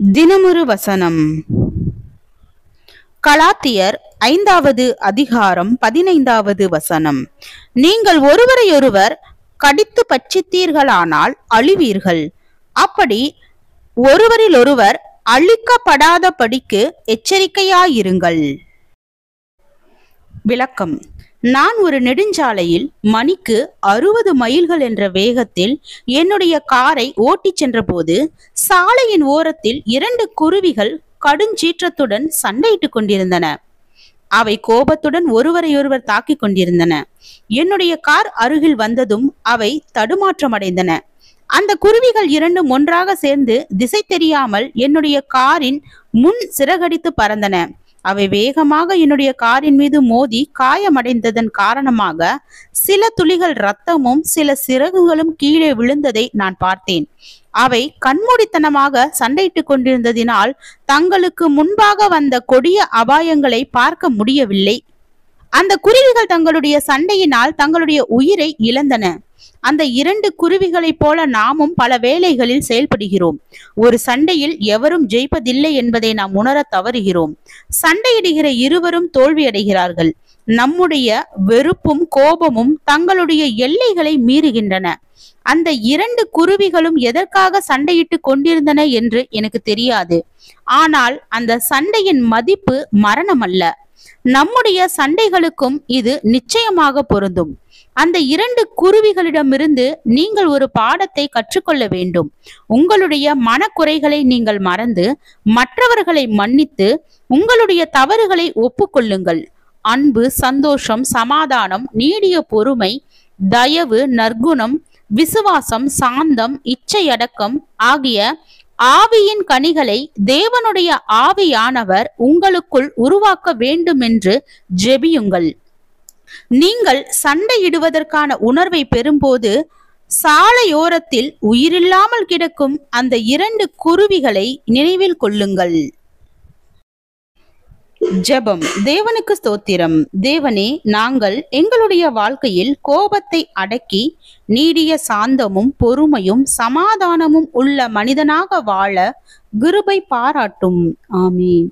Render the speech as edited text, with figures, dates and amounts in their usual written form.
தினமொரு வசனம். கலாத்தியர் 5வது அதிகாரம் 15வது வசனம். நீங்கள் ஒருவரையொருவர் கடித்து பட்சித்தீர்களானால் அழிவீர்கள். அப்படி ஒருவரிலொருவர் அழிக்கப்படாதபடிக்கு எச்சரிக்கையாயிருங்கள். விளக்கம். நான் ஒரு நெடுஞ்சாலையில் மணிக்கு 60 மைல்கள் என்ற வேகத்தில் என்னுடைய காரை ஓட்டிச் சென்ற போது சாலையின் ஓரத்தில் 2 குருவிகள் கடுஞ்சீற்றத்துடன் சண்டையிட்டுக் கொண்டிருந்தன. அவை கோபத்துடன் ஒருவரையொருவர் தாக்கிக் கொண்டிருந்தன. என்னுடைய கார் அருகில் வந்ததும் அவை தடுமாற்றமடைந்தன. அந்த குருவிகள் இரண்டும் ஒன்றாக சேர்ந்து திசை தெரியாமல் என்னுடைய காரின் முன் சிறகடித்து பறந்தன. அவை வேகமாக என்னுடைய காரின் மீது மோதி காயமடைந்ததன் காரணமாக சில துளிகள் இரத்தமும் சில சிறகுகளும் கீழே விழுந்ததை நான் பார்த்தேன். அவை கண்மூடித்தனமாக சண்டையிட்டுக் கொண்டிருந்ததினால் தங்களுக்கு முன்பாக வந்த கொடிய அபாயங்களை பார்க்க முடியவில்லை. அந்த குருவிகள் தங்களுடைய சண்டையினால் தங்களுடைய உயிரை இழந்தன. அந்த 2 குருவிகளைப் போல நாமும் பல வேளைகளில் செயல்படுகிறோம். ஒரு சண்டையில் எவரும் ஜெயிப்பதில்லை என்பதை நாம் உணர தவறுகிறோம். சண்டையிடுகிற இருவரும் தோல்வியடைகிறார்கள். நம்முடைய வெறுப்பும் கோபமும் தங்களுடைய எல்லைகளை மீறுகின்றன. அந்த 2 குருவிகளும் எதற்காக சண்டையிட்டு கொண்டிருந்தன என்று எனக்கு தெரியாது. ஆனால் அந்த சண்டையின் மதிப்பு மரணம் அல்ல. நம்முடைய சண்டைகளுக்கும் இது நிச்சயமாக பொருந்தும். அந்த 2 குருவிகளிடமிருந்து நீங்கள் ஒரு பாடத்தை கற்றுக்கொள்ள வேண்டும். உங்களுடைய மனக்குறைகளை நீங்கள் மறந்து மற்றவர்களை மன்னித்து உங்களுடைய தவறுகளை ஒப்புக்கொள்ளுங்கள். அன்பு, சந்தோஷம், சமாதானம், நீடிய பொறுமை, தயவு, நற்குணம், விசுவாசம், சாந்தம், இச்சையடக்கம் ஆகிய ஆவியின் கனிகளை தேவனுடைய ஆவியானவர் உங்களுக்குள் உருவாக்க வேண்டும் என்று ஜெபியுங்கள். நீங்கள் சண்டையிடுவதற்கான உணர்வை பெறும்போது சாலையோரத்தில் உயிரில்லாமல் கிடக்கும் அந்த 2 குருவிகளை நினைவில் கொள்ளுங்கள். ஜெபம். தேவனுக்கு ஸ்தோத்திரம். தேவனே, நாங்கள் எங்களுடைய வாழ்க்கையில் கோபத்தை அடக்கி நீடிய சாந்தமும் பொறுமையும் சமாதானமும் உள்ள மனிதனாக வாழ கிருபை பாராட்டும். ஆமென்.